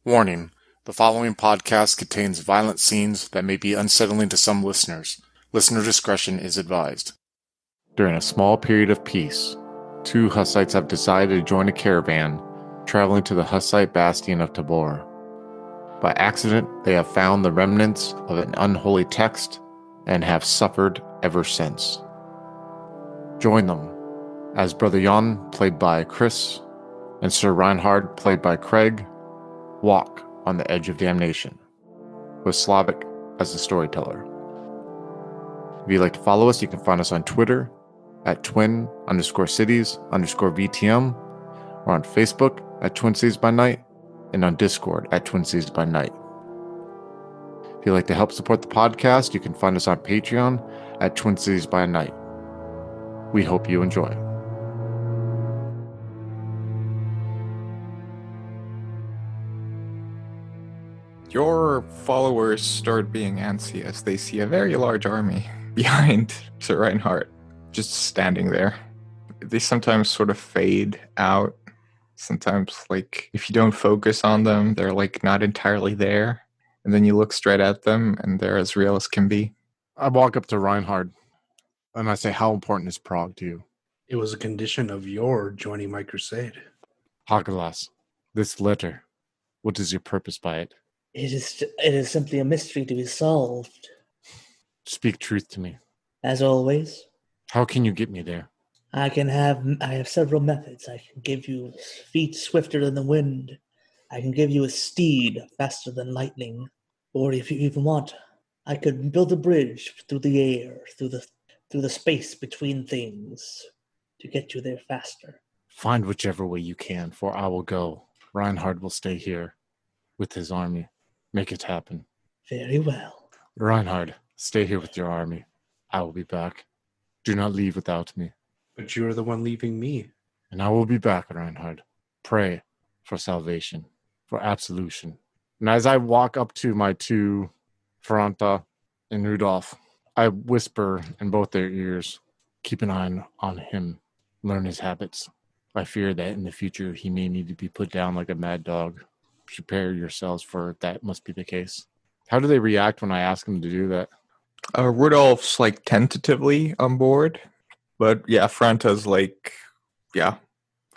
Warning: the following podcast contains violent scenes that may be unsettling to some listeners. Listener discretion is advised. During a small period of peace, two Hussites have decided to join a caravan traveling to the Hussite bastion of Tabor. By accident, they have found the remnants of an unholy text and have suffered ever since. Join them as Brother Jan, played by Chris, and Sir Reinhard, played by Craig, walk on the edge of damnation, with Slavik as the storyteller. If you'd like to follow us, you can find us on Twitter at twin_cities_VTM, or on Facebook at Twin Cities by Night, and on Discord at Twin Cities by Night. If you'd like to help support the podcast, you can find us on Patreon at Twin Cities by Night. We hope you enjoy. Your followers start being antsy as they see a very large army behind Sir Reinhardt, just standing there. They sometimes sort of fade out. Sometimes, if you don't focus on them, they're, not entirely there. And then you look straight at them, and they're as real as can be. I walk up to Reinhard, and I say, how important is Prague to you? It was a condition of your joining my crusade. Hagalas, this letter, what is your purpose by it? It is simply a mystery to be solved. Speak truth to me. As always. How can you get me there? I have several methods. I can give you feet swifter than the wind. I can give you a steed faster than lightning. Or if you even want, I could build a bridge through the air, through the space between things, to get you there faster. Find whichever way you can, for I will go. Reinhard will stay here with his army. Make it happen. Very well. Reinhard, stay here with your army. I will be back. Do not leave without me. But you are the one leaving me. And I will be back, Reinhard. Pray for salvation, for absolution. And as I walk up to my two, Franta and Rudolph, I whisper in both their ears, keep an eye on him, learn his habits. I fear that in the future he may need to be put down like a mad dog. Prepare yourselves for that must be the case. How do they react when I ask them to do that? Rudolph's tentatively on board, but yeah, Franta's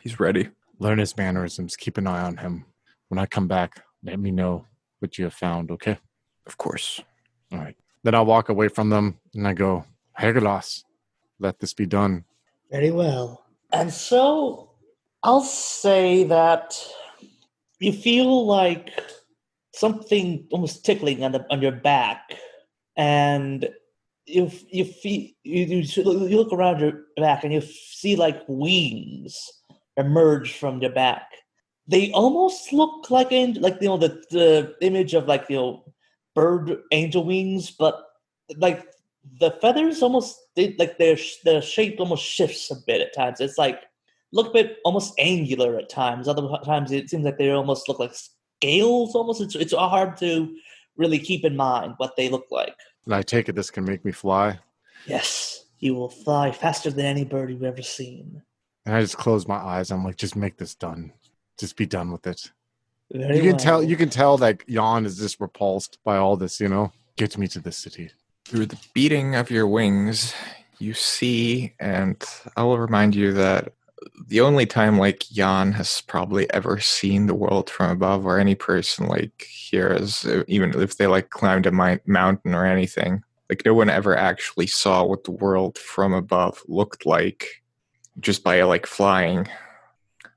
he's ready. Learn his mannerisms, keep an eye on him. When I come back, let me know what you have found, okay? Of course. All right. Then I'll walk away from them and I go, Hegelas, let this be done. Very well. And so I'll say that you feel like something almost tickling on your back, and you look around your back and you see wings emerge from your back. They almost look like the image of bird angel wings, but the feathers almost their shape almost shifts a bit at times. It's look a bit almost angular at times. Other times it seems like they almost look like scales. Almost, it's hard to really keep in mind what they look like. And I take it this can make me fly. Yes, you will fly faster than any bird you've ever seen. And I just close my eyes. I'm like, just make this done. Just be done with it. Very You can tell that Jan is just repulsed by all this. Get me to the city. Through the beating of your wings, you see, and I will remind you that the only time Jan has probably ever seen the world from above, or any person here, is even if they climbed a mountain or anything, no one ever actually saw what the world from above looked like just by flying.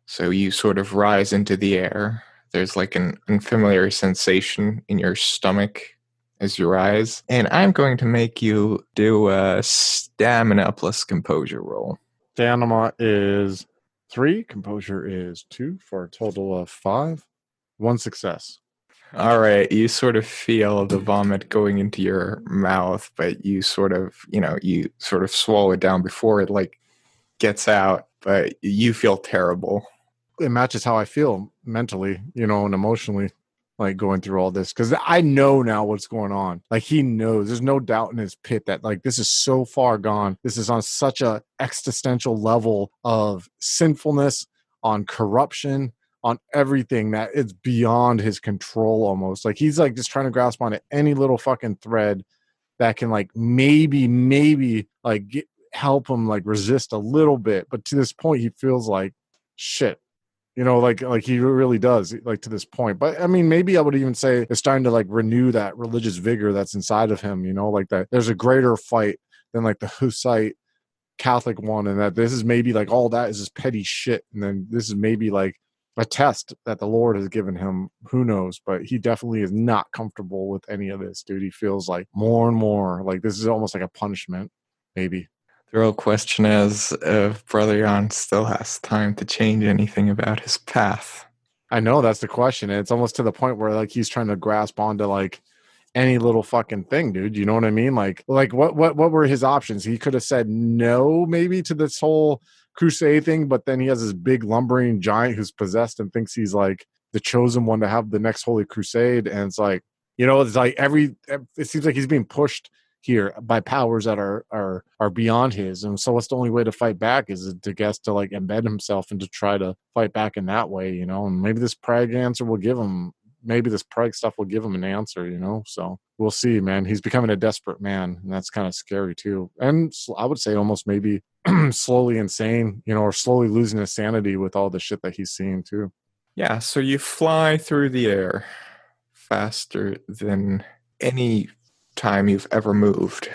So you sort of rise into the air. There's an unfamiliar sensation in your stomach as you rise, and I'm going to make you do a stamina plus composure roll. Stamina is 3, composure is 2, for a total of 5. 1 success. All right, you sort of feel the vomit going into your mouth, but you sort of swallow it down before it gets out, but you feel terrible. It matches how I feel mentally, and emotionally, going through all this, because I know now what's going on. He knows. There's no doubt in his pit that this is so far gone. This is on such a existential level of sinfulness, on corruption, on everything that it's beyond his control almost. Like he's like just trying to grasp onto any little fucking thread that can like maybe like help him like resist a little bit. But to this point, he feels like shit. Like he really does, like to this point. But I mean, maybe I would even say it's starting to like renew that religious vigor that's inside of him, like that there's a greater fight than like the Hussite Catholic one, and that this is maybe like all that is just petty shit. And then this is maybe like a test that the Lord has given him. Who knows? But he definitely is not comfortable with any of this, dude. He feels like more and more like this is almost like a punishment, maybe. The real question is if Brother Jan still has time to change anything about his path. I know that's the question. And it's almost to the point where like he's trying to grasp onto like any little fucking thing, dude. You know what I mean? Like what were his options? He could have said no maybe to this whole crusade thing, but then he has this big lumbering giant who's possessed and thinks he's like the chosen one to have the next holy crusade. And it's like, it's like it seems like he's being pushed here by powers that are beyond his. And so what's the only way to fight back is to guess to like embed himself and to try to fight back in that way, and maybe this Prague answer will give him, maybe this Prague stuff will give him an answer, so we'll see, man. He's becoming a desperate man, and that's kind of scary too. And I would say almost maybe slowly insane, or slowly losing his sanity with all the shit that he's seeing too. Yeah, so you fly through the air faster than any time you've ever moved,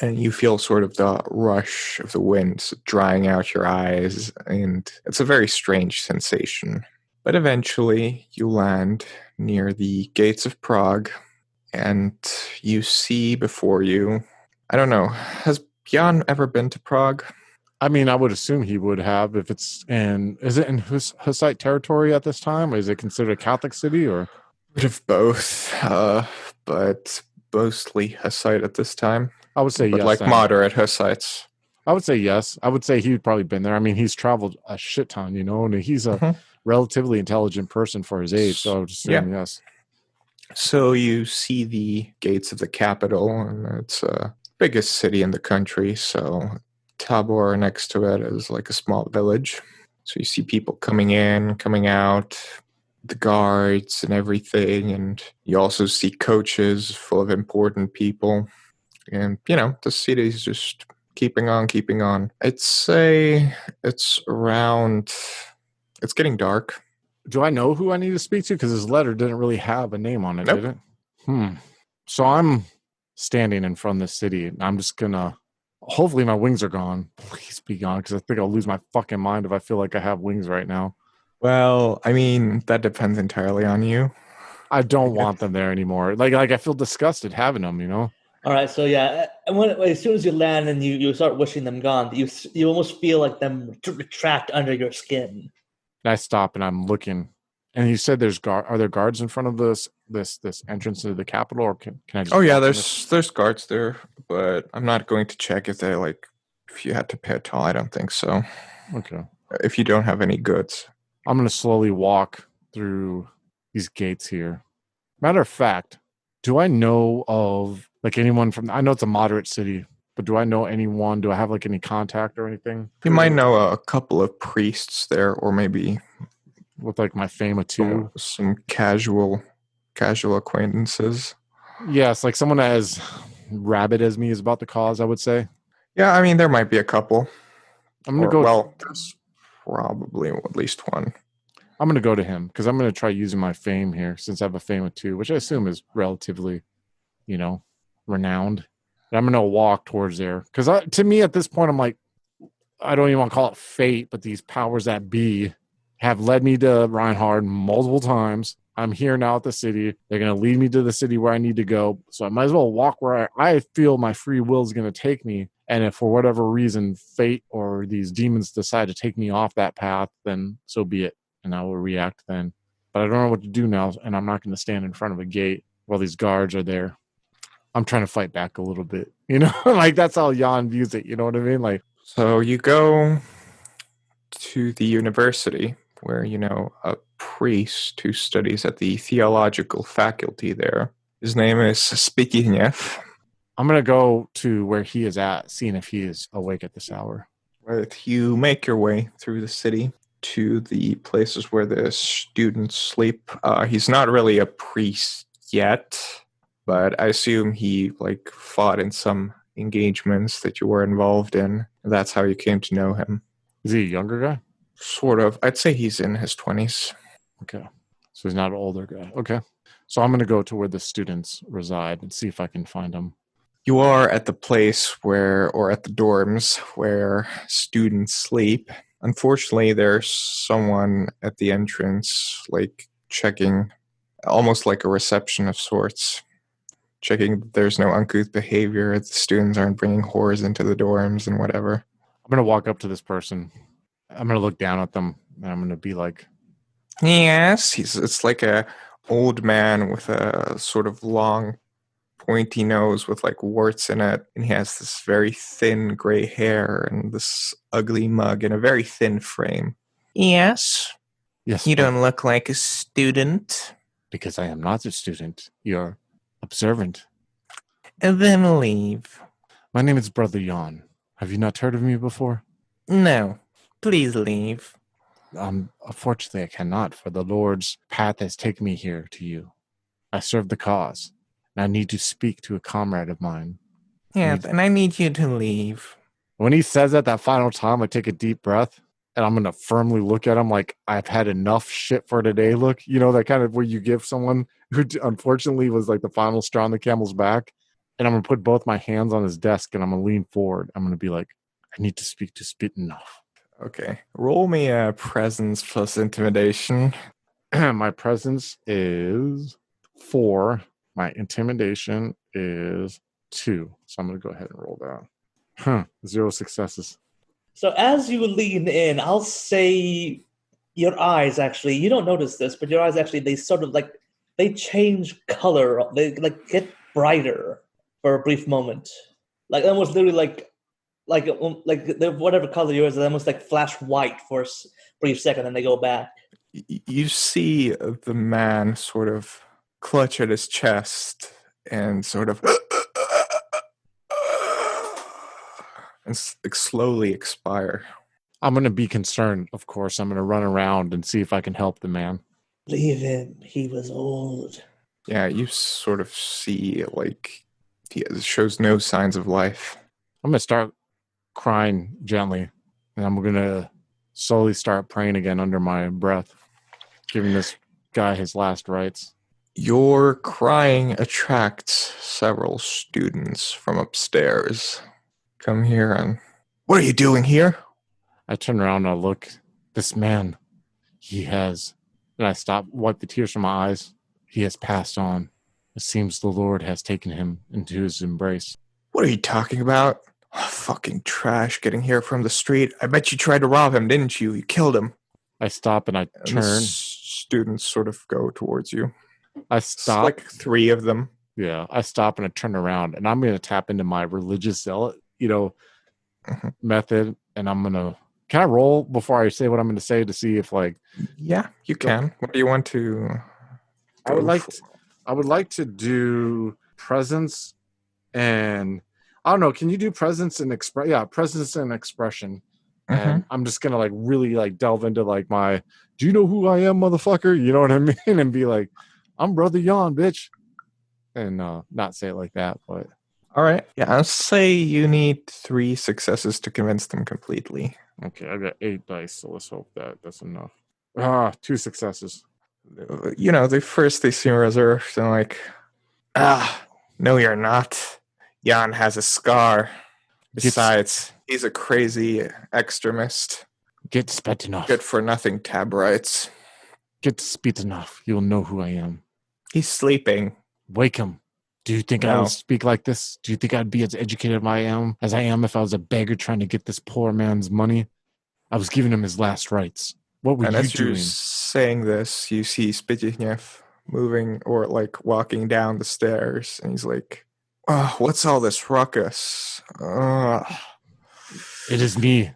and you feel sort of the rush of the wind drying out your eyes, and it's a very strange sensation. But eventually you land near the gates of Prague, and you see before you, I don't know, has Jan ever been to Prague? I mean, I would assume he would have if it's is it in Hussite territory at this time? Or is it considered a Catholic city or? Bit of both, but mostly Hussite at this time. I would say but yes. Like moderate Hussites. I would say yes. I would say he'd probably been there. I mean, he's traveled a shit ton, and he's a relatively intelligent person for his age. So I would assume yes. So you see the gates of the capital, and it's the biggest city in the country. So Tabor next to it is like a small village. So you see people coming in, coming out, the guards and everything. And you also see coaches full of important people. And, the city is just keeping on. I'd say it's getting dark. Do I know who I need to speak to? Because his letter didn't really have a name on it, Nope. did it? So I'm standing in front of the city, and I'm just gonna. Hopefully, my wings are gone. Please be gone, because I think I'll lose my fucking mind if I feel like I have wings right now. Well, I mean, that depends entirely on you. I don't want them there anymore. Like I feel disgusted having them. All right, so yeah, as soon as you land and you start wishing them gone, you almost feel like them retract under your skin. And I stop and I'm looking, and you said are there guards in front of this entrance to the Capitol, or can I just? Oh yeah, there's guards there, but I'm not going to check if you had to pay a toll. I don't think so. Okay. If you don't have any goods, I'm gonna slowly walk through these gates here. Matter of fact, do I know of like anyone from? I know it's a moderate city, but do I know anyone? Do I have like any contact or anything? You might know a couple of priests there, or maybe with like my fama too. Some casual acquaintances. Yes, like someone as rabid as me is about the cause, I would say. Yeah, I mean there might be a couple. I'm gonna go. Well, there's probably at least one. I'm gonna go to him because I'm gonna try using my fame here since I have a fama too, which I assume is relatively, renowned. And I'm gonna walk towards there because to me at this point I'm like, I don't even want to call it fate, but these powers that be have led me to Reinhard multiple times. I'm here now at the city. They're going to lead me to the city where I need to go. So I might as well walk where I feel my free will is going to take me. And if for whatever reason, fate or these demons decide to take me off that path, then so be it. And I will react then. But I don't know what to do now. And I'm not going to stand in front of a gate while these guards are there. I'm trying to fight back a little bit. Like that's how Jan views it. You know what I mean? Like, so you go to the university where, a priest who studies at the theological faculty there. His name is Spikinev. I'm going to go to where he is at, seeing if he is awake at this hour. Right. You make your way through the city, to the places where the students sleep. He's not really a priest yet, but I assume he fought in some engagements that you were involved in. That's how you came to know him. Is he a younger guy? Sort of. I'd say he's in his 20s. Okay. So he's not an older guy. Okay. So I'm going to go to where the students reside and see if I can find them. You are at the place or at the dorms where students sleep. Unfortunately, there's someone at the entrance, checking, almost like a reception of sorts, checking that there's no uncouth behavior, the students aren't bringing whores into the dorms and whatever. I'm going to walk up to this person. I'm going to look down at them, and I'm going to be like, yes, it's like a old man with a sort of long, pointy nose with warts in it, and he has this very thin gray hair and this ugly mug in a very thin frame. Yes? yes, You but don't look like a student. because I am not a student. You're observant. Then leave. My name is Brother Jan. Have you not heard of me before? No, please leave. Unfortunately, I cannot, for the Lord's path has taken me here to you. I serve the cause, and I need to speak to a comrade of mine. Yes, and I need you to leave. When he says that final time, I take a deep breath, and I'm going to firmly look at him like I've had enough shit for today look. You know, that kind of where you give someone who unfortunately was like the final straw on the camel's back. And I'm going to put both my hands on his desk, and I'm going to lean forward. I'm going to be like, I need to speak to Spitenoff. Okay. Roll me a presence plus intimidation. My presence is 4. My intimidation is 2. So I'm going to go ahead and roll that. 0 successes. So as you lean in, I'll say your eyes actually, you don't notice this, but your eyes actually, they sort of they change color. They get brighter for a brief moment. Almost literally whatever color yours is, almost flash white for a brief second, and they go back. You see the man sort of clutch at his chest and sort of and slowly expire. I'm going to be concerned, of course. I'm going to run around and see if I can help the man. Leave him. He was old. Yeah, you sort of see he shows no signs of life. I'm going to start crying gently, and I'm going to slowly start praying again under my breath, giving this guy his last rites. Your crying attracts several students from upstairs. Come here and... What are you doing here? I turn around and I look. This man, he has... And I stop, wipe the tears from my eyes. He has passed on. It seems the Lord has taken him into his embrace. What are you talking about? Oh, fucking trash getting here from the street. I bet you tried to rob him, didn't you? You killed him. I stop and I turn. Students sort of go towards you. I stop. It's 3 of them. Yeah, I stop and I turn around, and I'm going to tap into my religious zealot, method, and I'm going to... Can I roll before I say what I'm going to say to see if Yeah, you can. What do you want to... I would like to do presence and... I don't know. Can you do presence and presence and expression? And I'm just gonna really delve into my, do you know who I am, motherfucker? You know what I mean? And be like, I'm Brother Jan, bitch. And not say it like that, but all right. Yeah, I'll say you need 3 successes to convince them completely. Okay, I got 8 dice, so let's hope that's enough. 2 successes. They seem reserved and no, you're not. Jan has a scar. Besides, he's a crazy extremist. Get Spitenoff. Good for nothing tabrites. Get Spitenoff. You'll know who I am. He's sleeping. Wake him. Do you think I would speak like this? Do you think I'd be as educated as I am if I was a beggar trying to get this poor man's money? I was giving him his last rites. What were you doing? As you're saying this, you see Spitinoff moving or walking down the stairs, and he's like, oh, what's all this ruckus? It is me.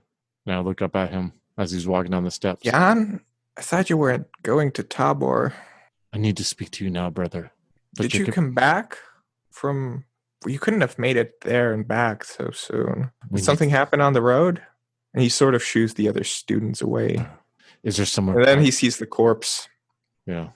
Now I look up at him as he's walking down the steps. Jan, I thought you weren't going to Tabor. I need to speak to you now, brother. Did you come back from... You couldn't have made it there and back so soon. Did something happen on the road? And he sort of shoos the other students away. Is there somewhere? And then he sees the corpse. Yeah.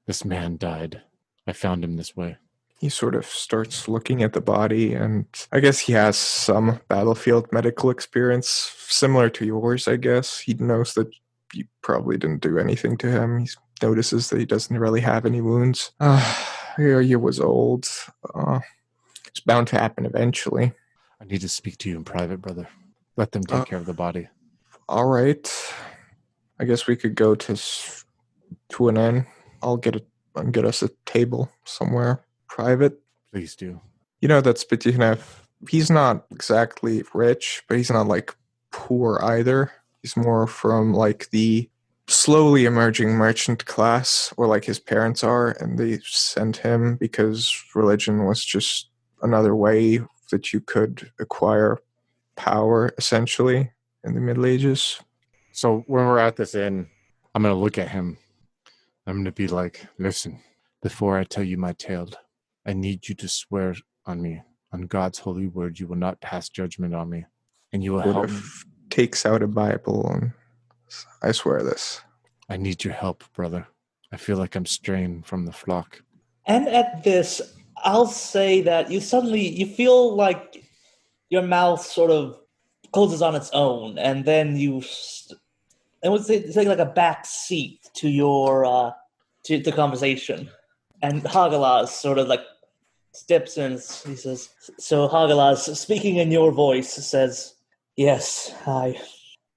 This man died. I found him this way. He sort of starts looking at the body, and I guess he has some battlefield medical experience similar to yours, I guess. He knows that you probably didn't do anything to him. He notices that he doesn't really have any wounds. He was old. It's bound to happen eventually. I need to speak to you in private, brother. Let them take care of the body. All right. I guess we could go to an inn. I'll get us a table somewhere private. Please do. You know that Spitinev, he's not exactly rich, but he's not like poor either. He's more from like the slowly emerging merchant class, or like his parents are, and they sent him because religion was just another way that you could acquire power, essentially, in the Middle Ages. So when we're at this inn, I'm going to look at him. I'm going to be like, listen, before I tell you my tale, I need you to swear on me, on God's holy word, you will not pass judgment on me, and you will help me. Takes out a Bible, and I swear this. I need your help, brother. I feel like I'm straying from the flock. And at this, I'll say that you feel like your mouth sort of closes on its own, and then I would say it's like a back seat to your to the conversation. And Hagalaz sort of like steps in. He says, "So Hagalaz, speaking in your voice, says, yes, I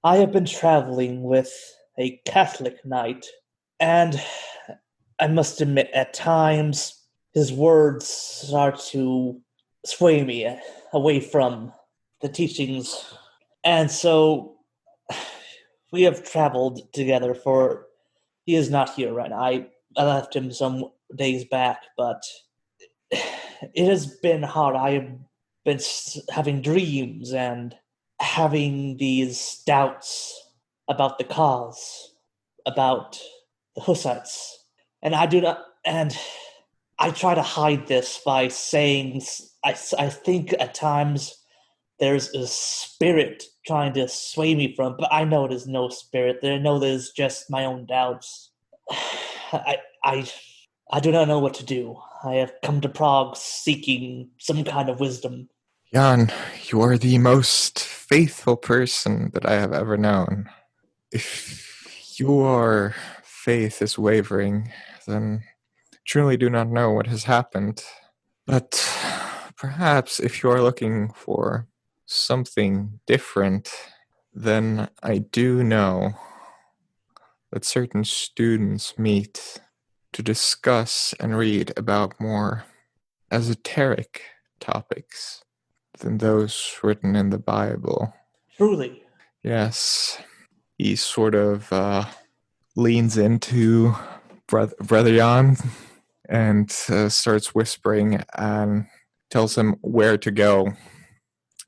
have been traveling with a Catholic knight, and I must admit, at times his words start to sway me away from the teachings, and so we have traveled together for. He is not here right now. I left him some days back, but it has been hard. I have been having dreams and having these doubts about the cause, about the Hussites, and I try to hide this by saying I think at times there's a spirit trying to sway me from, but I know it is no spirit. I know there's just my own doubts. I do not know what to do. I have come to Prague seeking some kind of wisdom. Jan, you are the most faithful person that I have ever known. If your faith is wavering, then I truly do not know what has happened. But perhaps if you are looking for something different, then I do know that certain students meet to discuss and read about more esoteric topics than those written in the Bible. Truly. Yes. He sort of leans into Brother Jan and starts whispering and tells him where to go.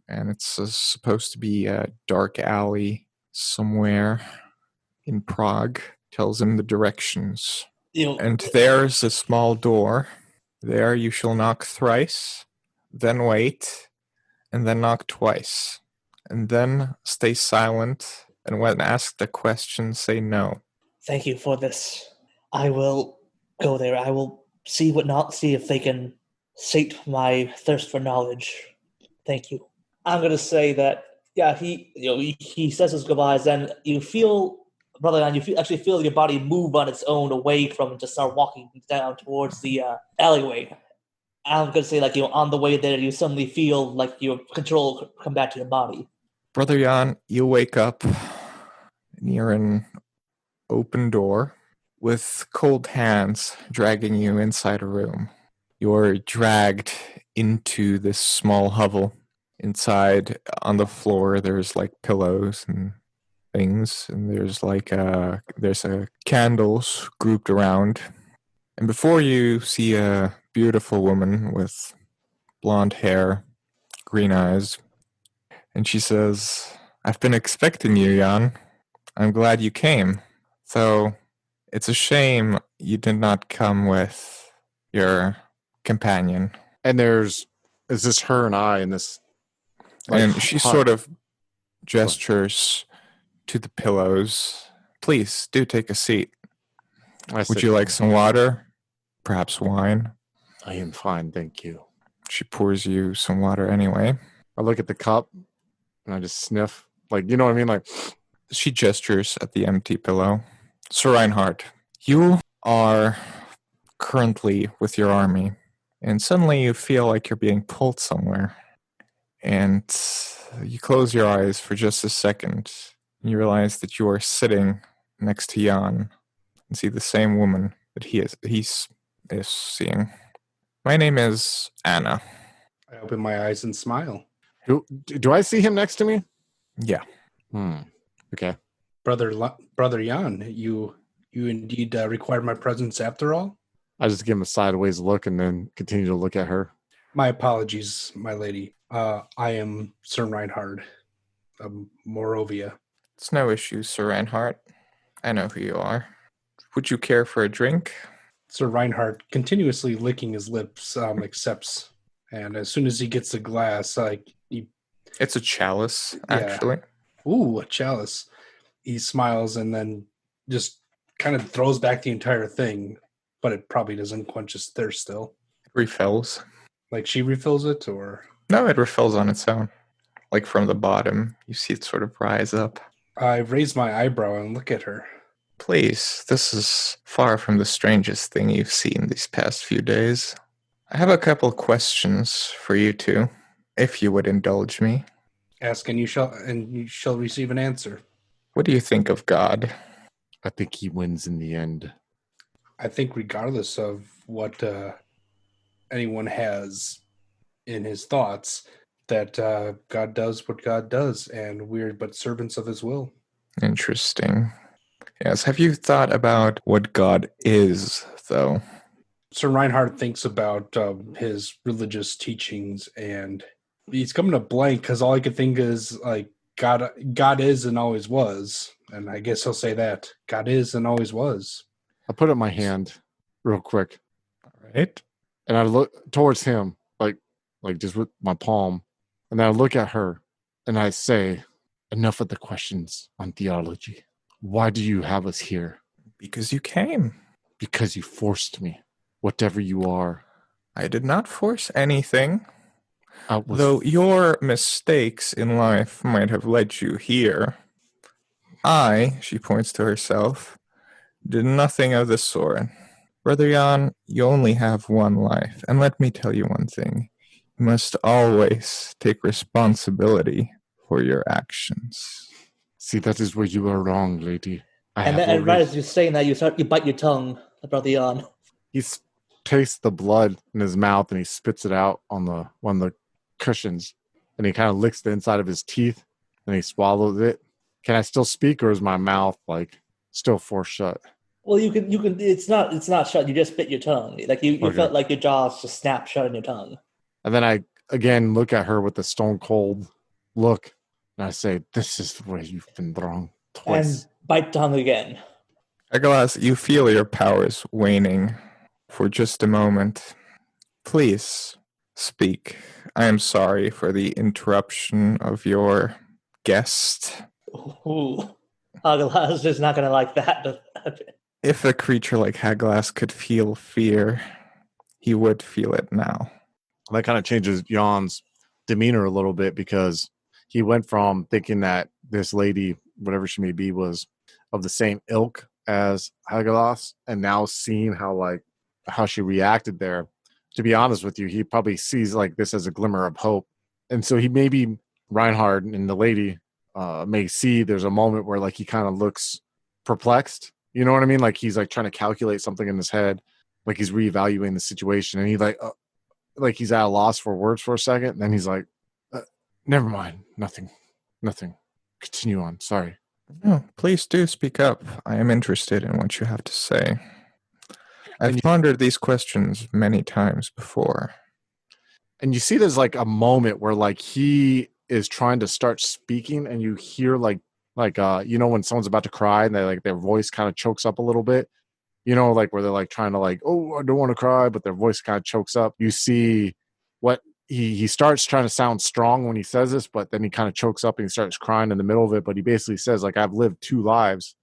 And it's supposed to be a dark alley somewhere in Prague. Tells him the directions. And there's a small door. There you shall knock thrice, then wait, and then knock twice. And then stay silent, and when asked a question, say no. Thank you for this. I will go there. I will see if they can sate my thirst for knowledge. Thank you. I'm going to say that, yeah, he says his goodbyes, and you feel, Brother Jan, actually feel your body move on its own away from it to start walking down towards the alleyway. I'm going to say, like, on the way there, you suddenly feel like your control come back to your body. Brother Jan, you wake up near an open door with cold hands dragging you inside a room. You're dragged into this small hovel. Inside, on the floor, there's like pillows and things, and there's candles grouped around. And before you see a beautiful woman with blonde hair, green eyes, and she says, "I've been expecting you, Jan. I'm glad you came. Though it's a shame you did not come with your companion." And is this her and I in this? And she sort of gestures to the pillows, Please do take a seat. Would sit you like down. some water? Perhaps wine? I am fine, thank you. She pours you some water anyway. I look at the cup and I just sniff. Like, you know what I mean? Like, She gestures at the empty pillow. Sir Reinhardt, you are currently with your army, and suddenly you feel like you're being pulled somewhere. And you close your eyes for just a second. And you realize that you are sitting next to Jan and see the same woman that he's seeing. My name is Anna. I open my eyes and smile. do I see him next to me? Yeah. Okay. Brother Jan, you indeed require my presence after all? I just give him a sideways look and then continue to look at her. My apologies, my lady. I am Sir Reinhard of Morovia. It's no issue, Sir Reinhardt. I know who you are. Would you care for a drink? Sir Reinhard, continuously licking his lips, accepts. And as soon as he gets the glass, It's a chalice, Yeah. actually. ooh, a chalice. He smiles and then just kind of throws back the entire thing, but it probably doesn't quench his thirst still. It refills. Like she refills it, or No, it refills on its own. Like from the bottom, you see it sort of rise up. I raise my eyebrow and look at her. Please, this is far from the strangest thing you've seen these past few days. I have a couple questions for you two, if you would indulge me. Ask and you shall receive an answer. What do you think of God? I think he wins in the end. I think regardless of what anyone has in his thoughts, that God does what God does, and we're but servants of his will. Interesting. Yes, have you thought about what God is, though? Sir Reinhard thinks about his religious teachings, and he's coming to blank because all I could think is like God is and always was, and I guess he'll say that God is and always was. I put up my hand real quick All right. and I look towards him, like just with my palm, and then I look at her and I say, enough of the questions on theology. Why do you have us here? Because you came. Because you forced me, whatever you are. I did not force anything. I was Though your mistakes in life might have led you here, she points to herself, did nothing of the sort. Brother Jan, you only have one life, and let me tell you one thing. You must always take responsibility for your actions. See, that is where you are wrong, lady. And then, right as you're saying that, you bite your tongue, Brother Jan. He tastes the blood in his mouth and he spits it out on one of the cushions, and he kind of licks the inside of his teeth and he swallows it. Can I still speak, or is my mouth like still forced shut? Well, you can. It's not shut. You just bit your tongue. Like you Okay. felt like your jaws just snapped shut on your tongue. And then I again look at her with a stone cold look, and I say, "This is where you've been wrong twice." And bite tongue again. Legolas, you feel your powers waning for just a moment. Please speak. I am sorry for the interruption of your guest. Ooh, Hagalaz is not going to like that. If a creature like Hagglass could feel fear, he would feel it now. That kind of changes Jan's demeanor a little bit, because he went from thinking that this lady, whatever she may be, was of the same ilk as Hagelas, and now seeing how she reacted there. To be honest with you, he probably sees like this as a glimmer of hope, and so he maybe Reinhard and the lady may see there's a moment where like he kind of looks perplexed. You know what I mean? Like he's like trying to calculate something in his head, like he's reevaluating the situation, and he like he's at a loss for words for a second. And then he's like, "Never mind, nothing. Continue on. Sorry." No, please do speak up. I am interested in what you have to say. I've And pondered these questions many times before. And you see there's like a moment where like he is trying to start speaking, and you hear like you know when someone's about to cry and they like their voice kind of chokes up a little bit, you know, like where they're like trying to like, oh, I don't want to cry, but their voice kind of chokes up. You see what he starts trying to sound strong when he says this, but then he kind of chokes up and he starts crying in the middle of it. But he basically says like, I've lived 2 lives,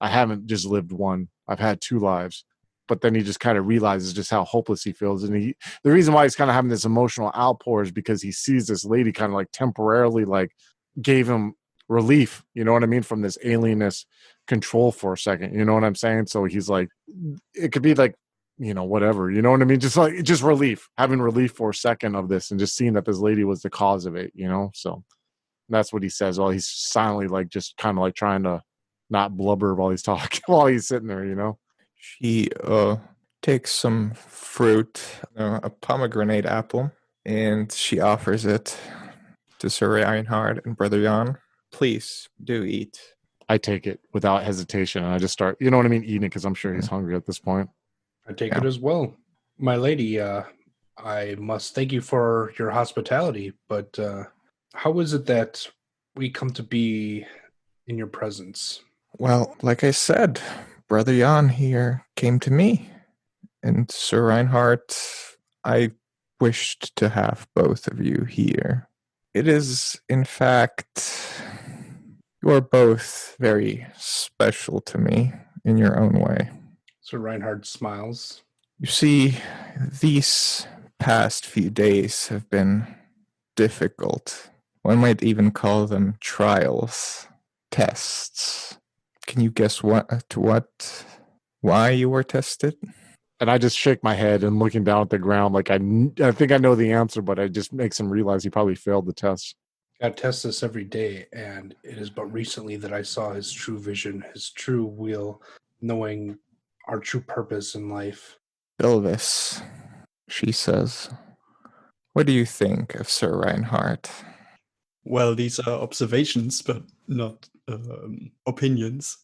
I haven't just lived one. I've had 2 lives. But then he just kind of realizes just how hopeless he feels. And the reason why he's kind of having this emotional outpour is because he sees this lady kind of like temporarily like gave him relief, you know what I mean, from this alienness control for a second, you know what I'm saying? So he's like, it could be like, whatever, you know what I mean? Just relief, having relief for a second of this and just seeing that this lady was the cause of it, So that's what he says while he's silently like just kind of like trying to not blubber while he's talking, while he's sitting there, She takes some fruit, a pomegranate apple, and she offers it to Sir Reinhard and Brother Jan. Please do eat. I take it without hesitation, and I just start, you know what I mean, eating it because I'm sure he's hungry at this point. I take it as well. My lady, I must thank you for your hospitality, but how is it that we come to be in your presence? Well, like I said, Brother Jan here came to me, and Sir Reinhard, I wished to have both of you here. It is, in fact, you are both very special to me in your own way. Sir Reinhard smiles. You see, these past few days have been difficult. One might even call them trials, tests. Can you guess why you were tested? And I just shake my head and looking down at the ground like I think I know the answer, but it just makes him realize he probably failed the test. God tests us every day, and it is but recently that I saw his true vision, his true will, knowing our true purpose in life. Bilvis, she says, what do you think of Sir Reinhardt? Well, these are observations, but not opinions.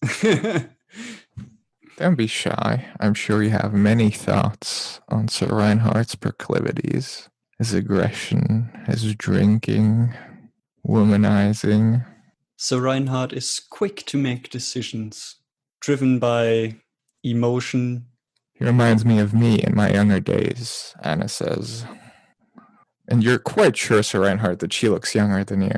Don't be shy. I'm sure you have many thoughts on Sir Reinhardt's proclivities, his aggression, his drinking, womanizing. Sir Reinhardt is quick to make decisions, driven by emotion. He reminds me of me in my younger days, Anna says. And you're quite sure, Sir Reinhardt, that she looks younger than you.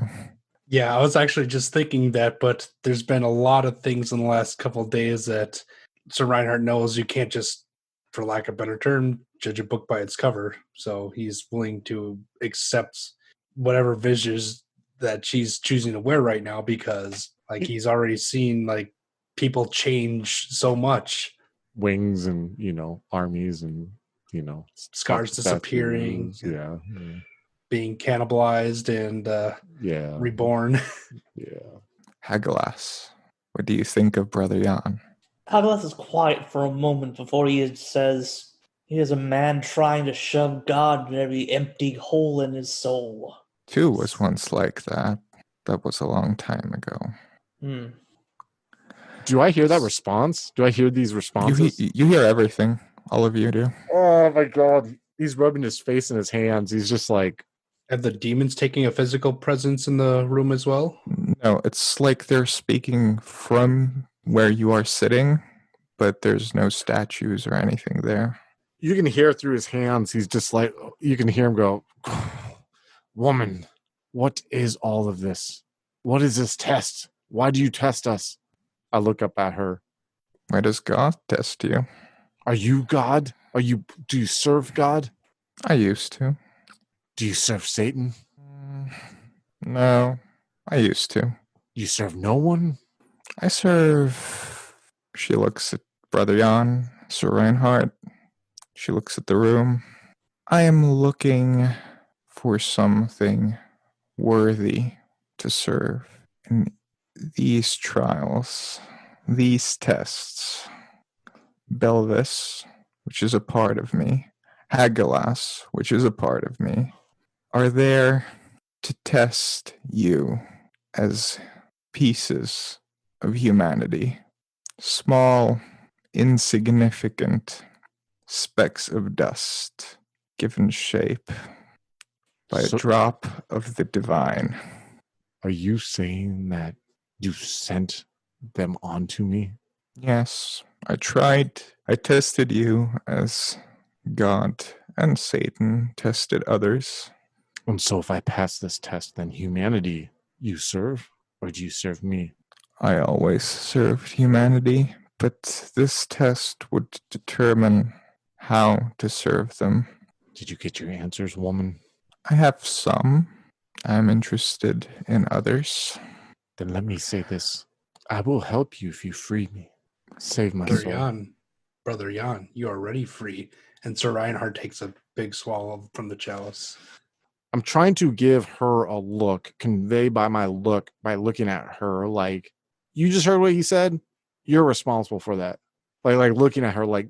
Yeah, I was actually just thinking that, but there's been a lot of things in the last couple of days that Sir Reinhardt knows you can't just, for lack of a better term, judge a book by its cover. So he's willing to accept whatever visuals that she's choosing to wear right now because, like, he's already seen, like, people change so much. Wings and, armies and, scars disappearing. Yeah. Being cannibalized and reborn. Yeah. Hagelas, what do you think of Brother Jan? Hagelas is quiet for a moment before he says, he is a man trying to shove God in every empty hole in his soul. Too was once like that. That was a long time ago. Do I hear that response? Do I hear these responses? You hear everything. All of you do. Oh my God. He's rubbing his face in his hands. He's just like... Have the demons taking a physical presence in the room as well? No, it's like they're speaking from where you are sitting, but there's no statues or anything there. You can hear through his hands. He's just like... You can hear him go, woman, what is all of this? What is this test? Why do you test us? I look up at her. Why does God test you? Are you God? Do you serve God? I used to. Do you serve Satan? No, I used to. You serve no one? I serve... She looks at Brother Jan, Sir Reinhardt. She looks at the room. I am looking for something worthy to serve in these trials, these tests. Belvis, which is a part of me, Hagelas, which is a part of me, are there to test you as pieces of humanity, small, insignificant specks of dust given shape by a drop of the divine. Are you saying that you sent them onto me? Yes, I tried. I tested you as God and Satan tested others. And so if I pass this test, then humanity you serve, or do you serve me? I always served humanity, but this test would determine how to serve them. Did you get your answers, woman? I have some. I'm interested in others. Then let me say this. I will help you if you free me. Save my Brother soul. Jan, Brother Jan, you are already free. And Sir Reinhardt takes a big swallow from the chalice. I'm trying to give her a look, convey by my look, by looking at her, like, you just heard what he said? You're responsible for that. Like looking at her like,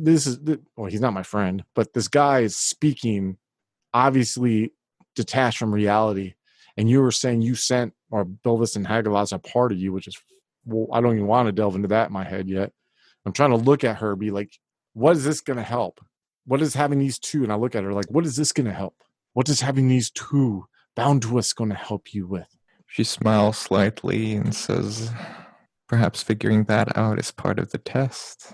he's not my friend, but this guy is speaking obviously detached from reality. And you were saying you sent, or Bilvis and Hagalaz a part of you, which is, well, I don't even want to delve into that in my head yet. I'm trying to look at her, be like, what is this going to help? What is having these two? And I look at her like, what is this going to help? What is having these two bound to us going to help you with? She smiles slightly and says, perhaps figuring that out is part of the test.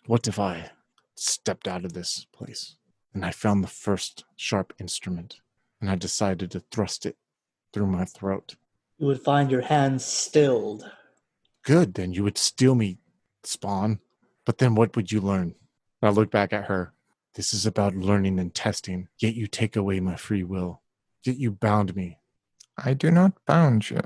What if I stepped out of this place and I found the first sharp instrument and I decided to thrust it through my throat? You would find your hands stilled. Good, then you would steal me, Spawn. But then what would you learn? I look back at her. This is about learning and testing, yet you take away my free will. Yet you bound me. I do not bound you.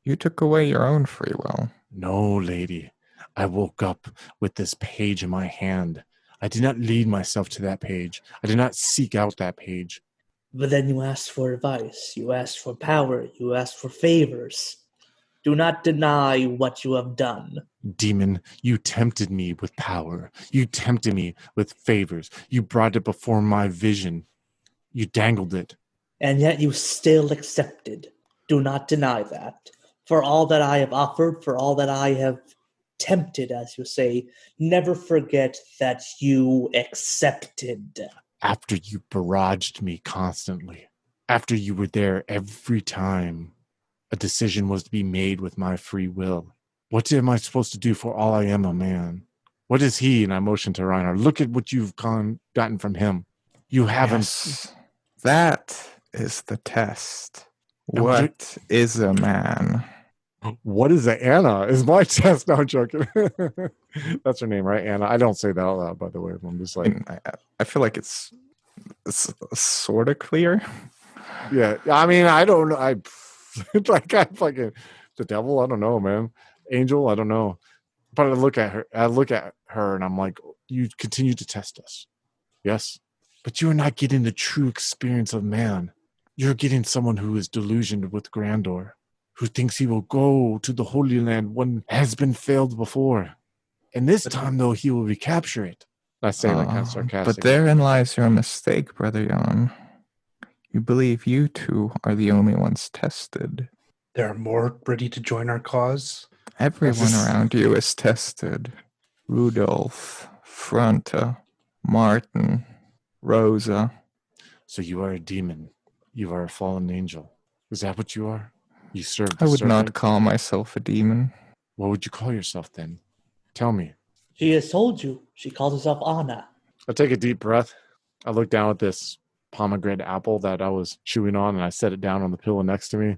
You took away your own free will. No, lady. I woke up with this page in my hand. I did not lead myself to that page. I did not seek out that page. But then you asked for advice. You asked for power. You asked for favors. Do not deny what you have done. Demon, you tempted me with power. You tempted me with favors. You brought it before my vision. You dangled it. And yet you still accepted. Do not deny that. For all that I have offered, for all that I have tempted, as you say, never forget that you accepted. After you barraged me constantly. After you were there every time a decision was to be made with my free will. What am I supposed to do for all I am a man? What is he? And I motion to Reinhardt. Look at what you've gotten from him. You haven't. Yes, that is the test. And What is a man? What is it? Anna is my test. No, I'm joking. That's her name, right? Anna. I don't say that out loud, by the way. I'm just like, I feel like it's sort of clear. yeah. I mean, I don't know. I fucking the devil. I don't know, man. Angel. I don't know. But I look at her, and I'm like, you continue to test us. Yes, but you are not getting the true experience of man. You're getting someone who is delusioned with grandeur, who thinks he will go to the Holy Land when has been failed before. And this time, though, he will recapture it. I say that kind of sarcastic. But therein lies your mistake, Brother Jan. You believe you two are the only ones tested. There are more ready to join our cause. Everyone around you is tested. Rudolph, Franta, Martin, Rosa. So you are a demon. You are a fallen angel. Is that what you are? You serve the I would serpent? not call myself a demon. What would you call yourself then? Tell me. She has told you. She calls herself Anna. I take a deep breath. I look down at this pomegranate apple that I was chewing on, and I set it down on the pillow next to me.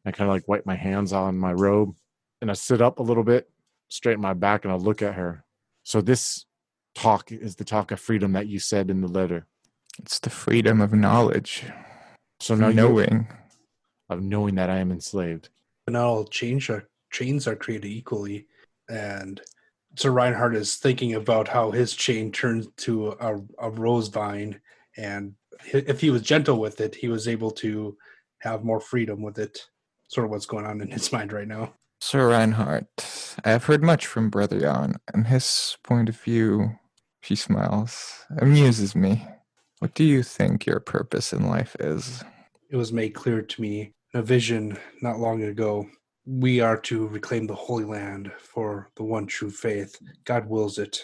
I kind of like wipe my hands on my robe, and I sit up a little bit, straighten my back, and I look at her. So this talk is the talk of freedom that you said in the letter. It's the freedom of knowledge. So now knowing. Of knowing that I am enslaved. And all chains are created equally. And Sir Reinhardt is thinking about how his chain turned to a rose vine. And if he was gentle with it, he was able to have more freedom with it. Sort of what's going on in his mind right now. Sir Reinhardt, I have heard much from Brother Jan, and his point of view, she smiles, amuses me. What do you think your purpose in life is? It was made clear to me in a vision not long ago. We are to reclaim the Holy Land for the one true faith. God wills it.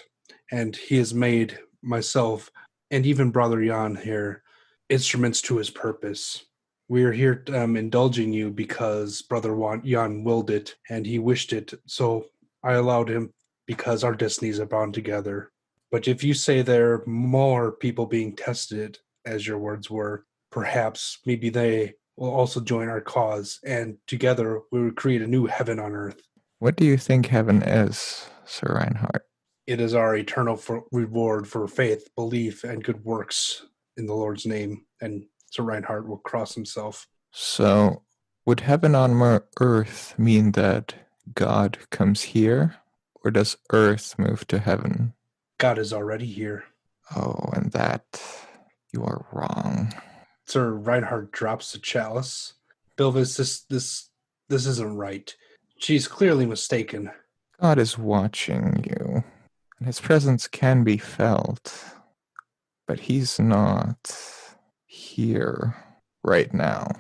And he has made myself, and even Brother Jan here, instruments to his purpose. We are here indulging you because Brother Jan willed it, and he wished it. So I allowed him because our destinies are bound together. But if you say there are more people being tested, as your words were, perhaps maybe they will also join our cause, and together we will create a new heaven on earth. What do you think heaven is, Sir Reinhardt? It is our eternal reward for faith, belief, and good works in the Lord's name. And Sir Reinhardt will cross himself. So, would heaven on earth mean that God comes here, or does earth move to heaven? God is already here. Oh, and that you are wrong. Sir Reinhardt drops the chalice. Bilvis, this isn't right. She's clearly mistaken. God is watching you, and his presence can be felt, but he's not here right now.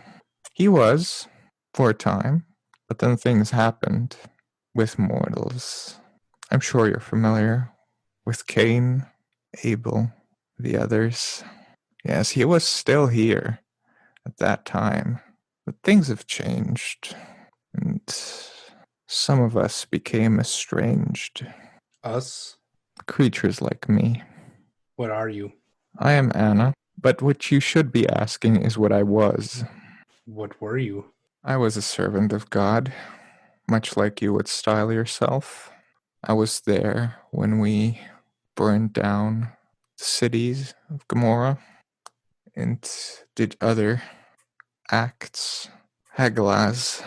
He was, for a time, but then things happened with mortals. I'm sure you're familiar with Cain, Abel, the others. Yes, he was still here at that time, but things have changed, and some of us became estranged. Us? Creatures like me. What are you? I am Anna, but what you should be asking is what I was. What were you? I was a servant of God, much like you would style yourself. I was there when we burned down the cities of Gomorrah and did other acts. Hagalaz,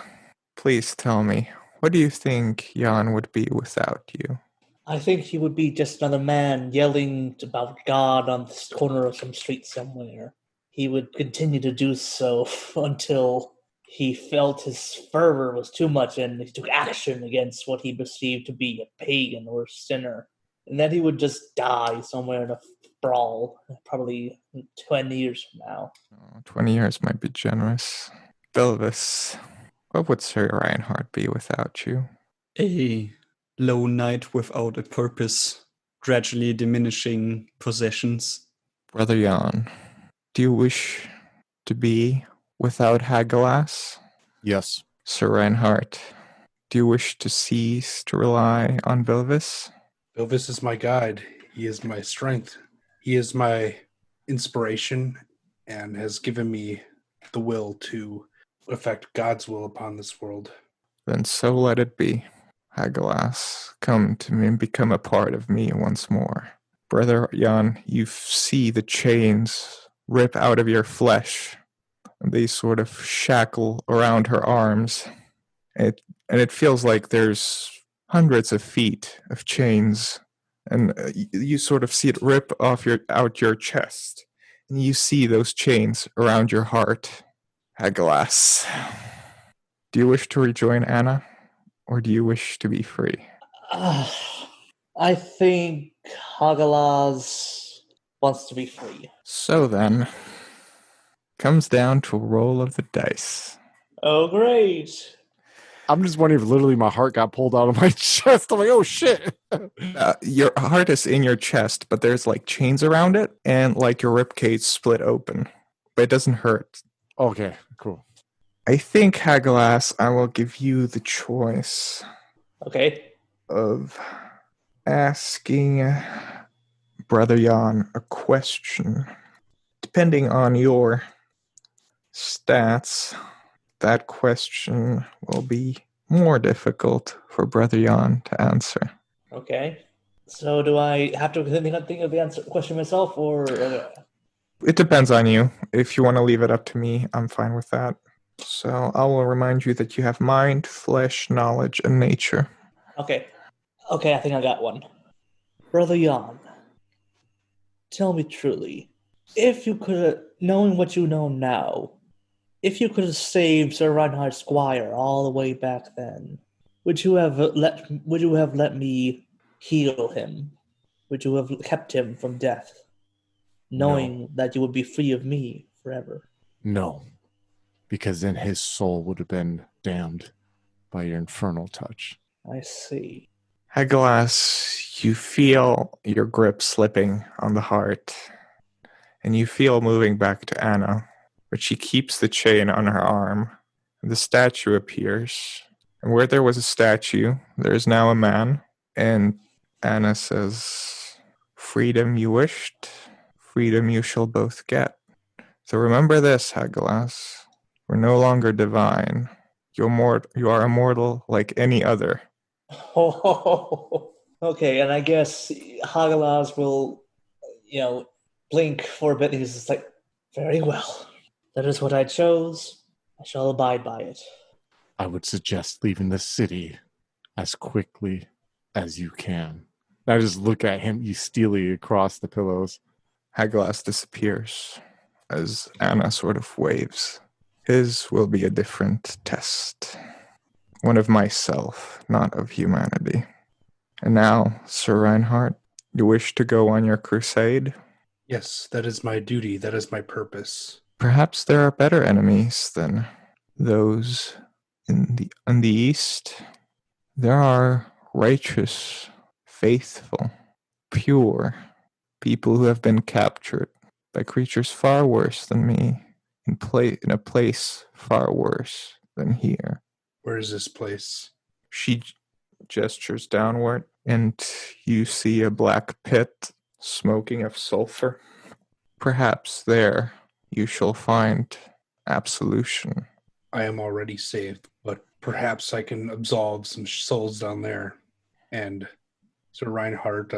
please tell me, what do you think Jan would be without you? I think he would be just another man yelling about God on the corner of some street somewhere. He would continue to do so until he felt his fervor was too much and he took action against what he perceived to be a pagan or a sinner. And then he would just die somewhere in a brawl, probably 20 years from now. 20 years might be generous. Bilvis, what would Sir Reinhardt be without you? A lone knight without a purpose, gradually diminishing possessions. Brother Jan, do you wish to be without Hagalaz? Yes. Sir Reinhardt, do you wish to cease to rely on Bilvis? Bilvis is my guide. He is my strength. He is my inspiration and has given me the will to affect God's will upon this world. Then so let it be. Hagalaz, come to me and become a part of me once more. Brother Jan, you see the chains rip out of your flesh. They sort of shackle around her arms. And it feels like there's hundreds of feet of chains. And you sort of see it rip out your chest. And you see those chains around your heart. Hagalaz, do you wish to rejoin Anna? Or do you wish to be free? I think Hagalaz wants to be free. So then, comes down to a roll of the dice. Oh, great. I'm just wondering if literally my heart got pulled out of my chest. I'm like, oh shit. Your heart is in your chest, but there's like chains around it, and like your ribcage split open. But it doesn't hurt. Okay, cool. I think, Hagalaz, I will give you the choice Okay. of asking Brother Jan a question. Depending on your stats, that question will be more difficult for Brother Jan to answer. Okay. So do I have to think of the answer question myself, or? It depends on you. If you want to leave it up to me, I'm fine with that. So I will remind you that you have mind, flesh, knowledge, and nature. Okay. Okay, I think I got one. Brother Jan, tell me truly, if you could, knowing what you know now, if you could have saved Sir Reinhard Squire all the way back then, would you have let me heal him? Would you have kept him from death, knowing that you would be free of me forever? No. Because then his soul would have been damned by your infernal touch. I see. Hagalaz, you feel your grip slipping on the heart, and you feel moving back to Anna, but she keeps the chain on her arm. The statue appears, and where there was a statue, there is now a man, and Anna says, "Freedom you wished, freedom you shall both get." So remember this, Hagalaz. We're no longer divine. You are immortal like any other. Oh, okay, and I guess Hagalaz will, blink for a bit. And he's just like, very well. That is what I chose. I shall abide by it. I would suggest leaving the city as quickly as you can. I just look at him, you steely across the pillows. Hagalaz disappears as Anna sort of waves. His will be a different test. One of myself, not of humanity. And now, Sir Reinhardt, you wish to go on your crusade? Yes, that is my duty. That is my purpose. Perhaps there are better enemies than those in the east. There are righteous, faithful, pure people who have been captured by creatures far worse than me, in a place far worse than here. Where is this place? She gestures downward, and you see a black pit smoking of sulfur. Perhaps there you shall find absolution. I am already saved, but perhaps I can absolve some souls down there. And Sir Reinhardt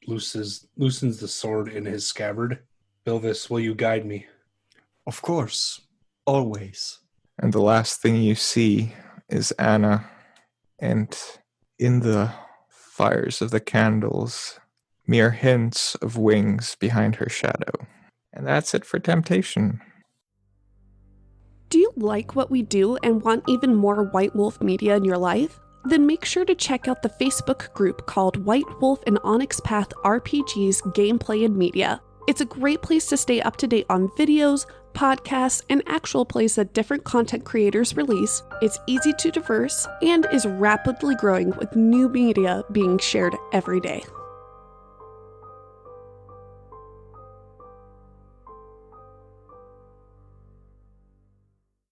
loosens the sword in his scabbard. Bilvis, will you guide me? Of course. Always. And the last thing you see is Anna, and in the fires of the candles, mere hints of wings behind her shadow. And that's it for Temptation. Do you like what we do and want even more White Wolf media in your life? Then make sure to check out the Facebook group called White Wolf and Onyx Path RPGs Gameplay and Media. It's a great place to stay up to date on videos, podcasts, and actual plays that different content creators release. It's easy to traverse and is rapidly growing with new media being shared every day.